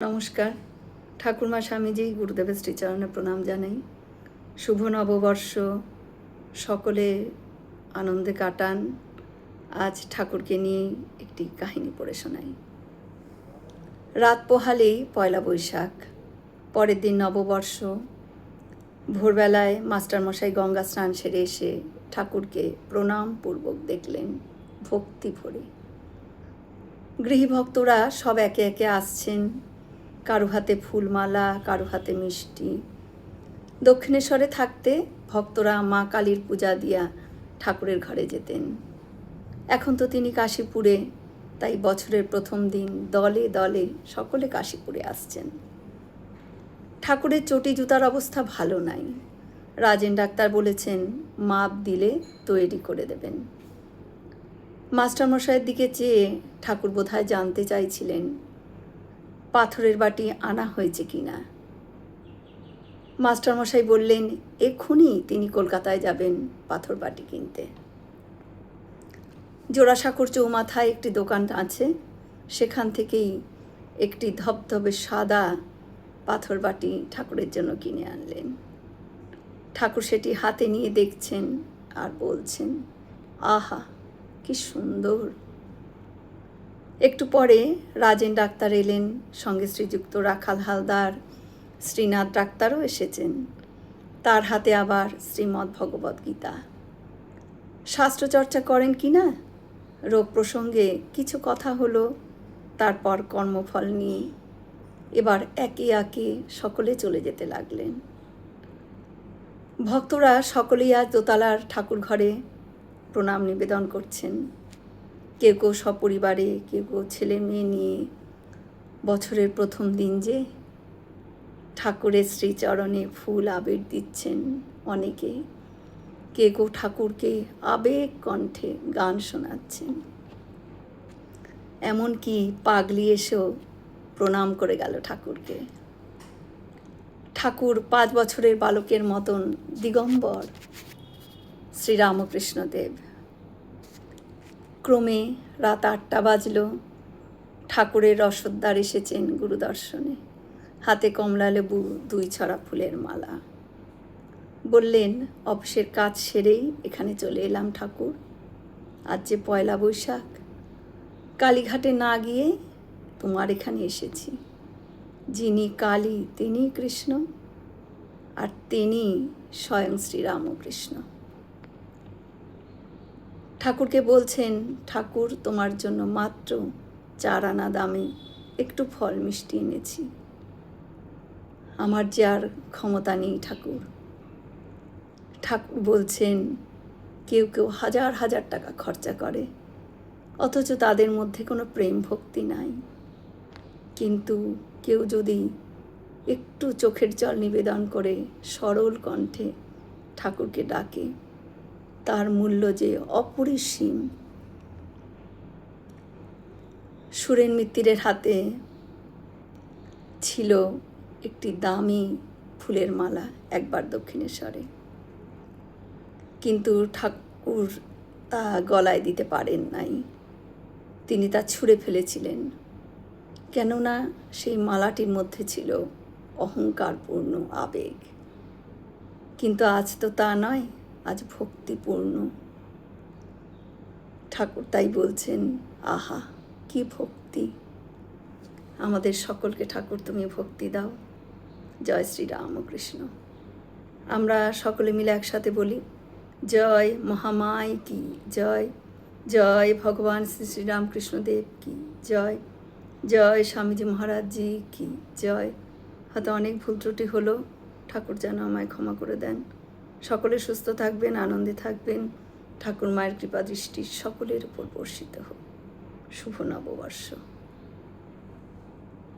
নমস্কার। ঠাকুরমা স্বামীজি গুরুদেবের শ্রীচরণে প্রণাম জানাই। শুভ নববর্ষ, সকলে আনন্দে কাটান। আজ ঠাকুরকে নিয়ে একটি কাহিনী পড়ে শোনাই। রাত পোহালেই পয়লা বৈশাখ, পরের দিন নববর্ষ। ভোরবেলায় মাস্টারমশাই গঙ্গা স্নান সেরে এসে ঠাকুরকে প্রণামপূর্বক দেখলেন ভক্তি ভরে। গৃহীভক্তরা সব একে একে আসছেন, কারো হাতে ফুলমালা, কারো হাতে মিষ্টি। দক্ষিণেশ্বরে থাকতে ভক্তরা মা কালীর পূজা দিয়া ঠাকুরের ঘরে যেতেন। এখন তো তিনি কাশীপুরে, তাই বছরের প্রথম দিন দলে দলে সকলে কাশীপুরে আসছেন। ঠাকুরের চটি জুতার অবস্থা ভালো নাই। রাজেন ডাক্তার বলেছেন মাপ দিলে তৈরি করে দেবেন। মাস্টারমশাইয়ের দিকে চেয়ে ঠাকুর বোধহয় জানতে চাইছিলেন পাথরের বাটি আনা হয়েছে কিনা। মাস্টারমশাই বললেন এক্ষুনি তিনি কলকাতায় যাবেন পাথর বাটি কিনতে। জোড়াসাঁকোর চৌমাথায় একটি দোকান আছে, সেখান থেকেই একটি ধবধবে সাদা পাথর বাটি ঠাকুরের জন্য কিনে আনলেন। ঠাকুর সেটি হাতে নিয়ে দেখছেন আর বলছেন, আহা কি সুন্দর। একটু পরে রাজেন ডাক্তার এলেন, সঙ্গে শ্রীযুক্ত রাখাল হালদার, শ্রীনাথ ডাক্তারও এসেছেন। তার হাতে আবার শ্রীমদ্ ভগবদ্ গীতা। শাস্ত্রচর্চা করেন কি না, রোগ প্রসঙ্গে কিছু কথা হলো, তারপর কর্মফল নিয়ে এবার একে একে সকলে চলে যেতে লাগলেন। ভক্তরা সকলেই আজ দোতলার ঠাকুর ঘরে প্রণাম নিবেদন করছেন। কেউ কেউ সপরিবারে, কেউ কেউ ছেলে মেয়ে নিয়ে। বছরের প্রথম দিন যে, ঠাকুরের শ্রীচরণে ফুল আবির দিচ্ছেন অনেকে। কেউ কেউ ঠাকুরকে আবেগ কণ্ঠে গান শোনাচ্ছেন। এমনকি পাগলি এসেও প্রণাম করে গেল ঠাকুরকে। ঠাকুর 5 বছরের বালকের মতন দিগম্বর শ্রীরামকৃষ্ণদেব। ক্রমে রাত 8টা বাজল। ঠাকুরের রসদ্বার এসেছেন গুরুদর্শনে, হাতে কমলালেবু, 2 ছড়া ফুলের মালা। বললেন অফিসের কাজ সেরেই এখানে চলে এলাম ঠাকুর। আজ যে পয়লা বৈশাখ, কালীঘাটে না গিয়ে তোমার এখানে এসেছি। যিনি কালী তিনি কৃষ্ণ, আর তিনি স্বয়ং শ্রীরামকৃষ্ণ। ঠাকুরকে বলছেন, ঠাকুর তোমার জন্য মাত্র 4 আনা দামে একটু ফল মিষ্টি এনেছি। আমার যে আর ক্ষমতা নেই ঠাকুর। ঠাকুর বলছেন কেউ কেউ হাজার হাজার টাকা খরচা করে, অথচ তাদের মধ্যে কোনো প্রেম ভক্তি নাই। কিন্তু কেউ যদি একটু চোখের জল নিবেদন করে সরল কণ্ঠে ঠাকুরকে ডাকে, তার মূল্য যে অপরিসীম। সুরেন মিত্তিরের হাতে ছিল একটি দামি ফুলের মালা একবার দক্ষিণেশ্বরে, কিন্তু ঠাকুর তা গলায় দিতে পারেন নাই। তিনি তা ছুঁড়ে ফেলেছিলেন, কেননা সেই মালাটির মধ্যে ছিল অহংকারপূর্ণ আবেগ। কিন্তু আজ তো তা নয়, আজ ভক্তিপূর্ণ। ঠাকুর তাই বলছেন, আহা কি ভক্তি। আমাদের সকলকে ঠাকুর তুমি ভক্তি দাও। জয় শ্রী রামকৃষ্ণ। আমরা সকলে মিলে একসাথে বলি, জয় মহামায় কি জয়, জয় ভগবান শ্রী শ্রীরামকৃষ্ণদেব কি জয়, জয় স্বামীজি মহারাজজি কি জয়। হয়তো অনেক ভুল ত্রুটি হলো, ঠাকুর যেন আমায় ক্ষমা করে দেন। সকলে সুস্থ থাকবেন, আনন্দে থাকবেন। ঠাকুর মায়ের কৃপা দৃষ্টি সকলের উপর বর্ষিত হোক। শুভ নববর্ষ।